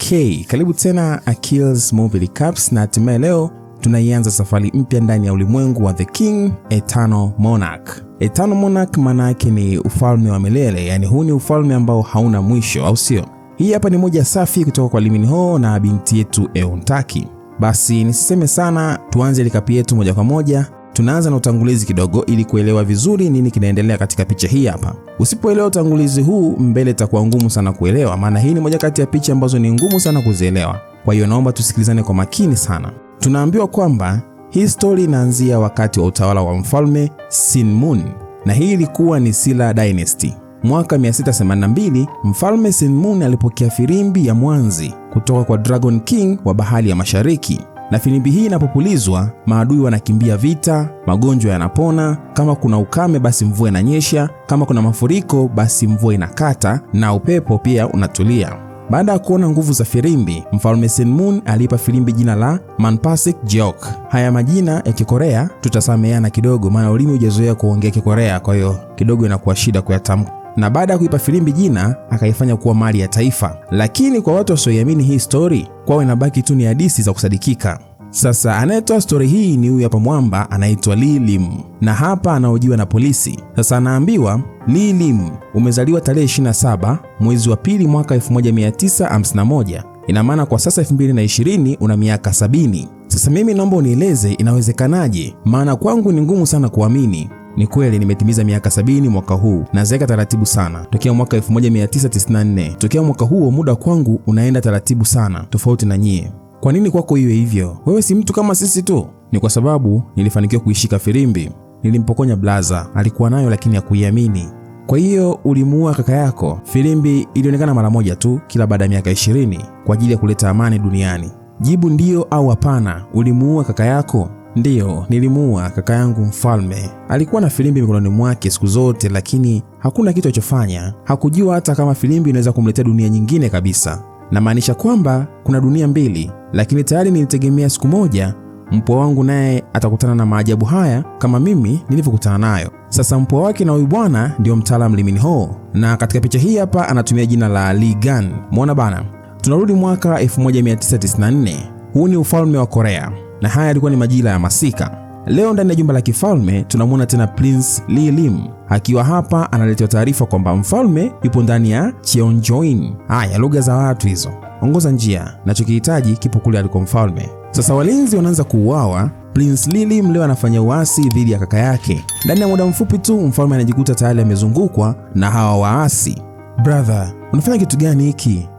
Okay, karibu tena Akil's Movie Recaps, na hatimaye leo tunaianza safari mpya ndani ya ulimwengu wa The King Eternal Monarch. Eternal Monarch maana yake ni ufalme wa milele, yani huu ni ufalme ambao hauna mwisho, au sio? Hii hapa ni moja safi kutoka kwa Lee Min-ho na binti yetu Eun Taki. Basi nisiseme sana, tuanze recap yetu moja kwa moja. Tunaanza na utangulizi kidogo ili kuelewa vizuri nini kinaendelea katika picha hii hapa. Usipoelewa utangulizi huu, mbele itakuwa ngumu sana kuelewa, maana hii ni moja kati ya picha ambazo ni ngumu sana kuzielewa. Kwa hiyo naomba tusikilizane kwa makini sana. Tunaambiwa kwamba hii story inaanzia wakati wa utawala wa mfalme Sin-moon, na hii ilikuwa ni Silla Dynasty. Mwaka 682 mfalme Sin-moon alipokea filimbi ya mwanzi kutoka kwa Dragon King wa bahari ya Mashariki. Na filimbi hii inapopulizwa, maadui wanakimbia vita, magonjwa yanapona, kama kuna ukame basi mvua inanyesha, kama kuna mafuriko basi mvua inakata, na upepo pia unatulia. Baada ya kuona nguvu za filimbi, mfalme Sin-moon alipa filimbi jina la Manpasik Jeok. Haya majina ya Kikorea tutasameheana kidogo, maana ulimi hujazoea kuongea Kikorea, kwa hiyo kidogo inakuwa shida kuyatamka. Na baada ya kuipa filimbi jina, akaifanya kuwa mali ya taifa. Lakini kwa watu wasioiamini hii story, kwao inabaki tu ni hadithi za kusadikika. Sasa anayetoa story hii ni huyu hapa mwamba anaitwa Lee Lim, na hapa anahojiwa na polisi. Sasa anaambiwa, Lee Lim, umezaliwa tarehe 27 mwezi wa pili mwaka 1951. Ina maana kwa sasa 2020 una miaka 70. Sasa mimi naomba unieleze inawezekanaje, maana kwangu ni ngumu sana kuamini. Ni kweli nimetimiza miaka 70 mwaka huu, na zeeka taratibu sana tokea mwaka 1994. Tokea mwaka huo muda kwangu unaenda taratibu sana, tofauti na nyie. Kwa nini kwako iwe hivyo? Wewe si mtu kama sisi tu? Ni kwa sababu nilifanikiwa kuishika filimbi. Nilimpokonya blaza, alikuwa nayo lakini hakuiamini. Kwa hiyo ulimuua kaka yako. Filimbi ilionekana mara moja tu kila baada ya miaka 20 kwa ajili ya kuleta amani duniani. Jibu ndio au hapana, ulimuua kaka yako? Ndiyo, nilimuua kaka yangu mfalme. Alikuwa na filimbi mikononi mwake siku zote, lakini hakuna kitu alichofanya. Hakujua hata kama filimbi inaweza kumletea dunia nyingine kabisa. Na maanisha kwamba kuna dunia mbili, lakini tayari nilitegemea siku moja mpwa wangu naye atakutana na maajabu haya kama mimi nilivyokutana nayo. Sasa mpwa wake na huyu bwana ndio mtaalamu Lee Min-ho, na katika picha hii hapa anatumia jina la Lee Gun. Muona bana? Tunarudi mwaka 1994. Huu ni ufalme wa Korea, na haya yalikuwa ni majira ya masika. Leo ndani ya jumba la kifalme tunamwona tena Prince Lee Lim akiwa hapa analetewa taarifa kwamba mfalme yupo ndani ya Cheonjoin. Haya lugha za watu hizo. Ongoza njia, nachokihitaji kipo kule aliko mfalme. Sasa walinzi wanaanza kuuawa. Prince Lee Lim leo anafanya uasi dhidi ya kaka yake. Ndani ya muda mfupi tu mfalme anajikuta tayari amezungukwa na hawa waasi. Brother, unafanya kitu gani hiki?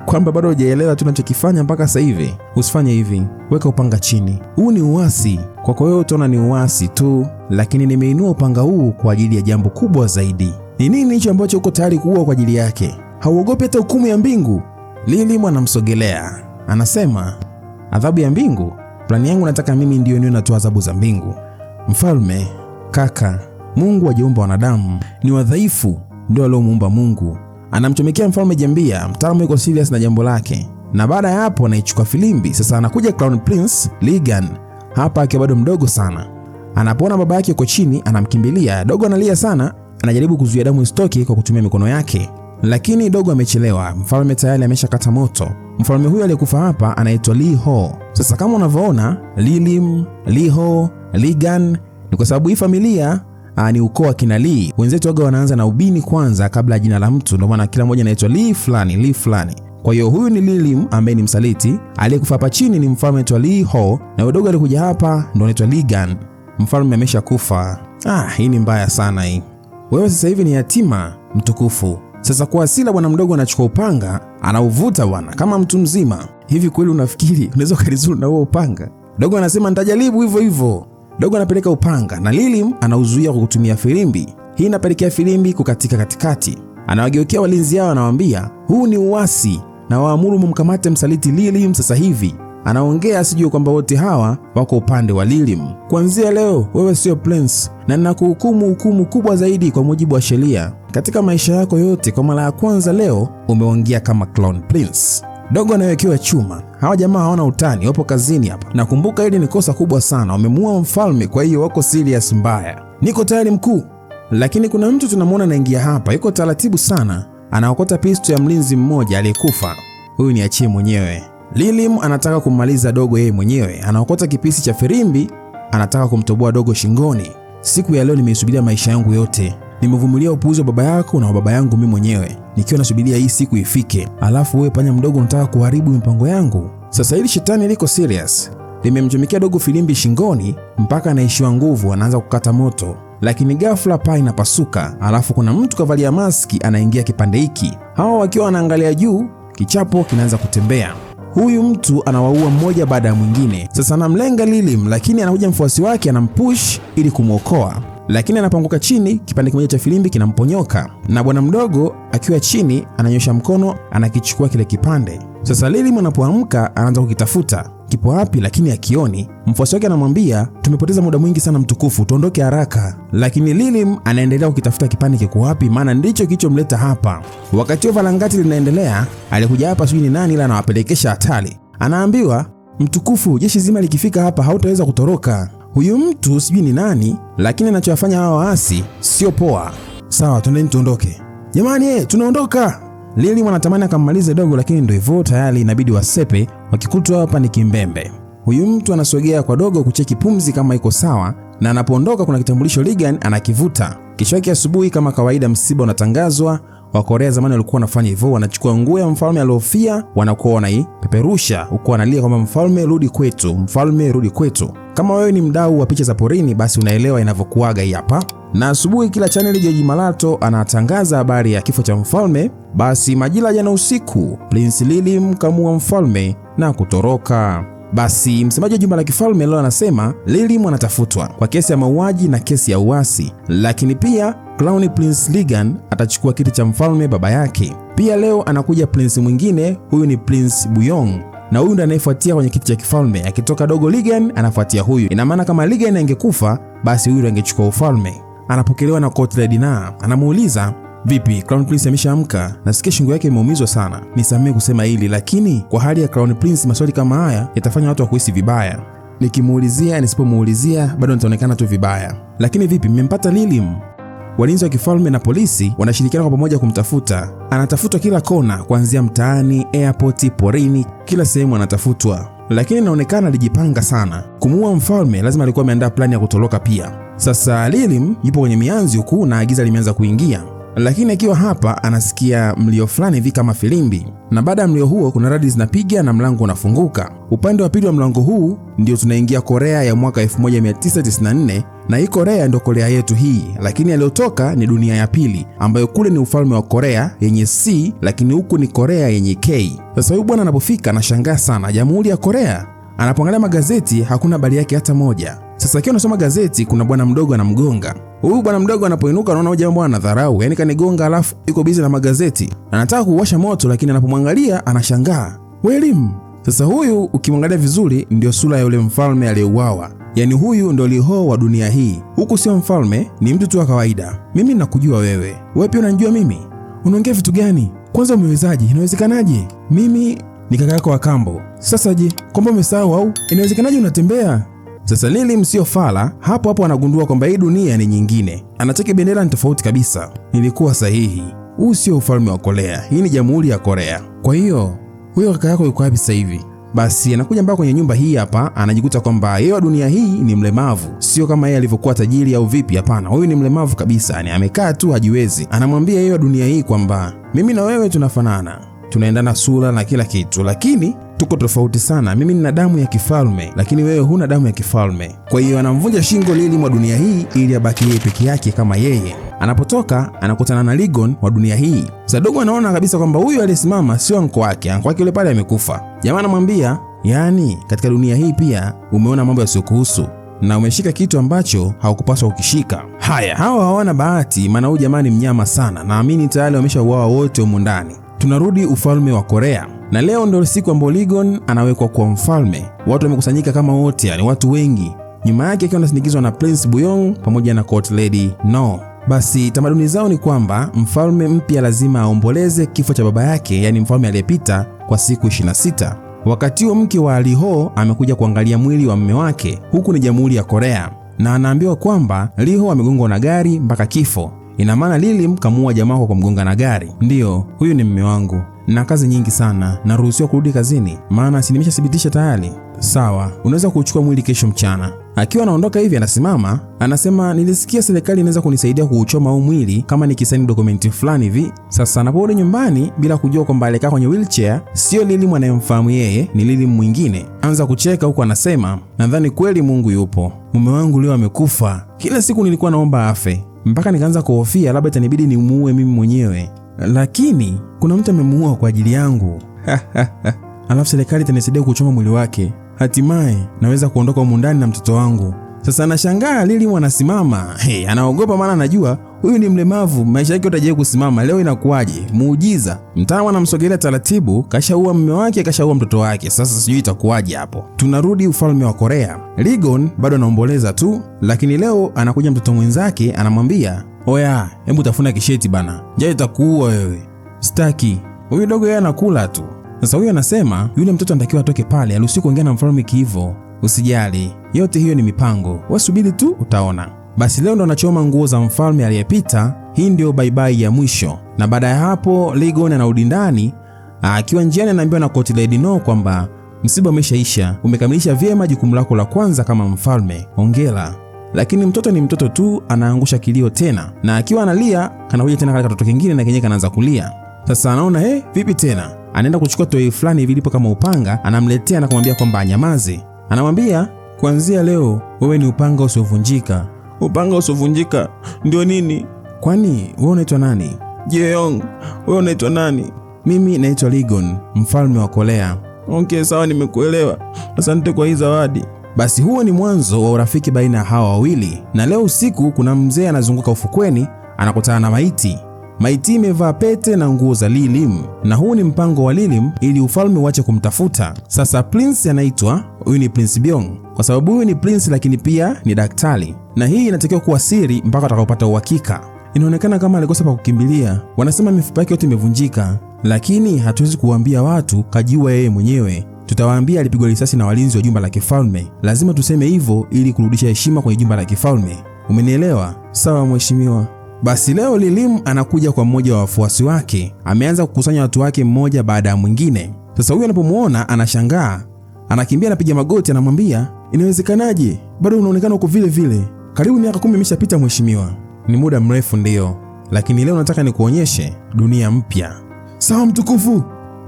Kwamba bado hujaelewa tunachokifanya mpaka sasa hivi? Usifanye hivi, weka upanga chini. Huu ni uasi. Kwako wewe utaona ni uasi tu, lakini nimeinua upanga huu kwa ajili ya jambo kubwa zaidi. Ni nini hicho ambacho uko tayari kuua kwa ajili yake? Hauogopi hata hukumu ya mbingu? Lee Lim anamsogelea, anasema, adhabu ya mbingu? Plani yangu nataka mimi ndio niwe natoa adhabu za mbingu. Mfalme, kaka, Mungu hajaumba wanadamu, ni wadhaifu ndio aliomuumba Mungu. Anamchomekea mfalme jambia, mtaalamu yuko serious na jambo lake. Na baada ya hapo anaichukua filimbi. Sasa anakuja Crown Prince Lee Gun, hapa akiwa bado mdogo sana. Anapoona baba yake yuko chini, anamkimbilia. Dogo analia sana, anajaribu kuzuia damu isitoke kwa kutumia mikono yake, lakini dogo amechelewa. Mfalme tayari ameshakata moto. Mfalme huyu aliyekufa hapa anaitwa Lee Ho. Sasa kama unavyoona, Lee Lim, Lee Ho, Lee Gun, ni kwa sababu hii familia ni ukoo wa kina Lee. Wenzetu waga wanaanza na ubini kwanza kabla ya jina la mtu, ndio maana kila mmoja anaitwa Lee fulani, Lee fulani. Kwa hiyo huyu ni Lee Lim ambaye ni msaliti. Aliyekufa hapa chini ni mfalme anaitwa Lee Ho, na udogo alikuja hapa ndio anaitwa Lee Gun. Mfalme ameshakufa. Hii ni mbaya sana hii. Wewe sasa hivi ni yatima mtukufu. Sasa kwa asila bwana mdogo anachukua upanga, anauvuta bwana kama mtu mzima. Hivi kweli unafikiri unaweza kalizuru na huo upanga? Dogo anasema nitajaribu hivyo hivyo. Dogo anapeleka upanga na Lee Lim anauzuia kwa kutumia filimbi. Hii inapelekea filimbi kukatika katikati. Anawageukea walinzi hao, anawaambia huu ni uasi na waamuru mumkamate msaliti Lee Lim sasa hivi. Anaongea asijue kwamba wote hawa wako upande wa Lee Lim. Kuanzia leo wewe sio prince, na ninakuhukumu hukumu kubwa zaidi kwa mujibu wa sheria. Katika maisha yako yote kwa mara ya kwanza leo umeongea kama Crown Prince. Dogo anawekewa chuma. Hawa jamaa hawana utani, wapo kazini hapa. Nakumbuka hili ni kosa kubwa sana, wamemuua mfalme, kwa hiyo wako serious mbaya. Niko tayari mkuu. Lakini kuna mtu tunamuona anaingia hapa, yuko taratibu sana. anaokota pisto ya mlinzi mmoja aliyekufa. Huyu niachie mwenyewe. Lilim anataka kummaliza dogo yeye mwenyewe. Anaokota kipisi cha firimbi, anataka kumtoboa dogo shingoni. Siku ya leo nimeisubiria maisha yangu yote. Nimevumilia upuuzi wa baba yako na wa baba yangu mimi mwenyewe, nikiwa nasubiria hii siku ifike. Alafu wewe panya mdogo unataka kuharibu mipango yangu. Sasa hili shetani liko serious. Limemchomikia dogo filimbi shingoni mpaka anaishiwa nguvu, anaanza kukata moto. Lakini ghafla paa inapasuka, alafu kuna mtu kavalia maski anaingia kipande hiki. Hawa wakiwa wanaangalia juu, kichapo kinaanza kutembea. Huyu mtu anawaua mmoja baada ya mwingine. Sasa anamlenga Lilim, lakini anakuja mfuasi wake anampush ili kumwokoa. Lakini anapanguka chini, kipande kimoja cha filimbi kinamponyoka. Na bwana mdogo akiwa chini ananyosha mkono anakichukua kile kipande. Sasa Lilim anapoamka anaanza kukitafuta. Kipo wapi lakini akioni. Mfuasi wake anamwambia, tumepoteza muda mwingi sana mtukufu, tuondoke haraka. Lakini Lilim anaendelea kukitafuta kipande kiko wapi, maana ndicho kilichomleta hapa. Wakati valangati linaendelea, alikuja hapa sijui ni nani ila anawapelekesha hatari. Anaambiwa, mtukufu, jeshi zima likifika hapa hautaweza kutoroka. Huyu mtu sijui ni nani, lakini anachofanya hawa waasi sio poa. Sawa, twendeni tuondoke. Jamani, tunaondoka. Lilim anatamani akammalize dogo, lakini ndio hivyo tayari inabidi wasepe, wakikutwa hapa ni kimbembe. Huyu mtu anasogea kwa dogo kucheki pumzi kama iko sawa, na anapoondoka kuna kitambulisho Ligan anakivuta. Kesho yake asubuhi kama kawaida msiba unatangazwa. Wa Korea zamani walikuwa wanafanya hivyo, wanachukua nguo ya mfalme aliofia, wanakuwa wanaipeperusha huko wanalia kwamba mfalme rudi kwetu, mfalme rudi kwetu. Kama wewe ni mdau wa picha za porini basi unaelewa inavyokuaga hii hapa. Na asubuhi kila channel George Malato anatangaza habari ya kifo cha mfalme. Basi majira jana usiku Prince Lilim kamua mfalme na kutoroka. Basi msemaji wa jumba la kifalme leo anasema Lilim anatafutwa kwa kesi ya mauaji na kesi ya uasi, lakini pia Crown Prince Ligan atachukua kiti cha mfalme baba yake. Pia leo anakuja prince mwingine, huyu ni Prince Buyong, na huyu ndiye anayefuatia kwenye kiti cha kifalme. Akitoka dogo Ligan anafuatia huyu. Ina maana kama Ligan angekufa basi huyu angechukua ufalme. Anapokelewa na Court Lady Na, anamuuliza, vipi Crown Prince ameshaamka? Nasikia shingo yake imeumizwa sana. Nisamee kusema hili, lakini kwa hali ya Crown Prince maswali kama haya yatafanya watu wakuhisi vibaya. Nikimuulizia nisipomuulizia bado nitaonekana tu vibaya. Lakini vipi mmempata Lilim? Walinzi wa kifalme na polisi wanashirikiana kwa pamoja kumtafuta. Anatafutwa kila kona, kuanzia mtaani, airport, porini, kila sehemu anatafutwa. Lakini inaonekana alijipanga sana. Kumuua mfalme lazima alikuwa ameandaa plani ya kutoroka pia. Sasa Lilim yupo kwenye mianzi huku na giza limeanza kuingia. Lakini akiwa hapa anasikia mlio fulani hivi kama filimbi. Na baada ya mlio huo kuna radi zinapiga na mlango unafunguka. Upande wa pili wa mlango huu ndio tunaingia Korea ya mwaka 1994, na hii Korea ndio Korea yetu hii, lakini aliyotoka ni dunia ya pili ambayo kule ni ufalme wa Korea yenye C, lakini huku ni Korea yenye K. Sasa huyu bwana anapofika anashangaa sana, Jamhuri ya Korea. Anapoangalia magazeti hakuna habari yake hata moja. Sasa akiwa anasoma gazeti kuna bwana mdogo anamgonga. Huyu bwana mdogo anapoinuka anaona huyu jamaa anadharau, yani kanigonga alafu yuko busy na magazeti. Anataka kuwasha moto lakini anapomwangalia anashangaa. Lilim. Sasa huyu ukimwangalia vizuri ndio sura ya yule mfalme aliyeuawa. Yani huyu ndio Liho wa dunia hii. Huku sio mfalme, ni mtu tu wa kawaida. Mimi nakujua wewe. Wewe pia unanijua mimi? Unaongea vitu gani? Kwanza umewezaje? Inawezekanaje? Mimi ni kaka yako wa kambo. Sasa je, kwamba umesahau au? Inawezekanaje unatembea? Sasa Lilim sio fala, hapo anagundua kwamba hii dunia ni nyingine. Anacheki bendera ni tofauti kabisa. Nilikuwa sahihi. Huu sio ufalme wa Korea. Hii ni Jamhuri ya Korea. Kwa hiyo, huyo kaka yako yuko wapi sasa hivi? Basi anakuja mpaka kwenye nyumba hii hapa, anajikuta kwamba yeye wa dunia hii ni mlemavu. Sio kama yeye alivyokuwa tajiri au vipi, hapana. Huyu ni mlemavu kabisa, ni amekaa tu hajiwezi. Anamwambia yeye wa dunia hii kwamba mimi na wewe tunafanana. Tunaendana sura na kila kitu, lakini tuko tofauti sana. Mimi nina damu ya kifalme, lakini wewe huna damu ya kifalme. Kwa hiyo anamvunja shingo Lilim wa dunia hii ili abaki yeye peke yake kama yeye. Anapotoka anakutana na Ligon wa dunia hii. Sasa dogo anaona kabisa kwamba huyu aliyesimama sio anko wake. Anko wake yule pale amekufa. Jamaa anamwambia, yani katika dunia hii pia umeona mambo yasiyokuhusu na umeshika kitu ambacho haukupaswa ukishika. Haya, hawa hawana bahati, maana huyu jamaa ni mnyama sana. Naamini tayari wameshauawa wote humu ndani. Tunarudi ufalme wa Korea. Na leo ndio siku ambayo Ligon anawekwa kuwa mfalme. Watu wamekusanyika kama wote, yani watu wengi. Nyuma yake akiwa anasindikizwa na Prince Buyong pamoja na Court Lady No. Basi tamaduni zao ni kwamba mfalme mpya lazima aomboleze kifo cha baba yake, yani mfalme aliyepita, kwa siku 26. Wakati huo mke wa Liho amekuja kuangalia mwili wa mume wake. Huku ni Jamhuri ya Korea. Na anaambiwa kwamba Liho amegongwa na gari mpaka kifo. ina maana Lilim kamuua jamaa kwa kumgonga na gari. Ndiyo, huyu ni mume wangu na kazi nyingi sana, naruhusiwa kurudi kazini maana si nimeshathibitisha tayari. Sawa, unaweza kuchukua mwili kesho mchana. Akiwa anaondoka hivi anasimama, anasema nilisikia serikali inaweza kunisaidia kuuchoma huu mwili kama nikisaini dokumenti fulani hivi. Sasa anaporudi nyumbani bila kujua kwamba alikaa kwenye wheelchair sio Lilim anayemfahamu yeye, ni Lilim mwingine. Anza kucheka huko anasema, nadhani kweli Mungu yupo. Mume wangu leo amekufa. Kila siku nilikuwa naomba afe mpaka nikaanza kuhofia labda itanibidi nimuue mimi mwenyewe, lakini kuna mtu amemuua kwa ajili yangu. Alafu serikali itanisaidia kuchoma mwili wake. Hatimaye naweza kuondoka humu ndani na mtoto wangu. Sasa anashangaa Lilim anasimama. Anaogopa maana anajua huyu ni mlemavu, maisha yake yote hajawahi kusimama, leo inakuwaje? Muujiza. Mtaalamu anamsogelea taratibu, kashaua mume wake, kashaua mtoto wake. Sasa sijui itakuwaje hapo. Tunarudi ufalme wa Korea. Ligon bado anaomboleza tu, lakini leo anakuja mtoto mwenzake anamwambia, "Oya, hebu tafuna kisheti bana. Njaa itakuua wewe." Staki. Huyu dogo yeye anakula tu. Sasa huyu anasema yule mtoto anatakiwa atoke pale, aliruhusiwa kuongea na mfalme kiivo. Usijali, yote hiyo ni mipango. Wewe subiri tu utaona. Basi leo ndo anachoma nguo za mfalme aliyepita. Hii ndio bye bye ya mwisho. Na baada ya hapo Ligon anarudi ndani, akiwa njiani anaambiwa na Court Lady No kwamba msiba umeshaisha, umekamilisha vyema jukumu lako la kwanza kama mfalme. Hongera. Lakini mtoto ni mtoto tu, anaangusha kilio tena. Na akiwa analia, kanakuja tena kale katoto kingine na kenyewe kanaanza kulia. Sasa anaona vipi tena? Anaenda kuchukua toy fulani hivi lipo kama upanga, anamletea na kumwambia kwamba anyamaze. Anamwambia, kuanzia leo wewe ni upanga usiovunjika. Upanga usiovunjika ndio nini? Kwani wewe unaitwa nani? Jeong, wewe unaitwa nani? Mimi naitwa Ligon, mfalme wa Korea. Okay, sawa, nimekuelewa. Asante kwa hii zawadi. Basi huo ni mwanzo wa urafiki baina ya hawa wawili. Na leo usiku kuna mzee anazunguka ufukweni, anakutana na maiti. Maiti imevaa pete na nguo za Lilim, na huu ni mpango wa Lilim ili ufalme uache kumtafuta. Sasa prince anaitwa, huyu ni Prince Byong, kwa sababu huyu ni prince lakini pia ni daktari, na hii inatakiwa kuwa siri mpaka atakapopata uhakika. Inaonekana kama alikosa pa kukimbilia. Wanasema mifupa yake yote imevunjika, lakini hatuwezi kuambia watu kajiua yeye mwenyewe. Tutawaambia alipigwa risasi na walinzi wa jumba la kifalme. Lazima tuseme hivyo ili kurudisha heshima kwenye jumba la kifalme. Umenielewa? Sawa mheshimiwa. Basi leo Lilim anakuja kwa mmoja wa wafuasi wake. Ameanza kukusanya watu wake mmoja baada ya mwingine. Sasa huyu anapomuona anashangaa. Anakimbia, anapiga magoti, anamwambia, "Inawezekanaje? Bado unaonekana uko vile vile. Karibu miaka 10 imeshapita mheshimiwa." Ni muda mrefu ndio, lakini leo nataka nikuonyeshe dunia mpya. Sawa mtukufu.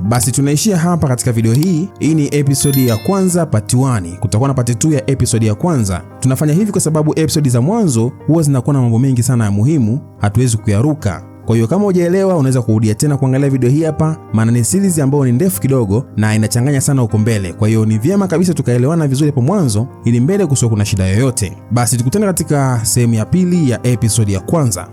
Basi tunaishia hapa katika video hii. Hii ni episode ya kwanza part 1. Kutakuwa na part 2 ya episode ya kwanza. Tunafanya hivi kwa sababu episode za mwanzo huwa zinakuwa na mambo mengi sana ya muhimu, hatuwezi kuyaruka. Kwa hiyo kama hujaelewa unaweza kurudia tena kuangalia video hii hapa, maana ni series ambayo ni ndefu kidogo na inachanganya sana huko mbele. Kwa hiyo ni vyema kabisa tukaelewana vizuri hapo mwanzo ili mbele kusiwe kuna shida yoyote. Basi tukutane katika sehemu ya pili ya episode ya kwanza.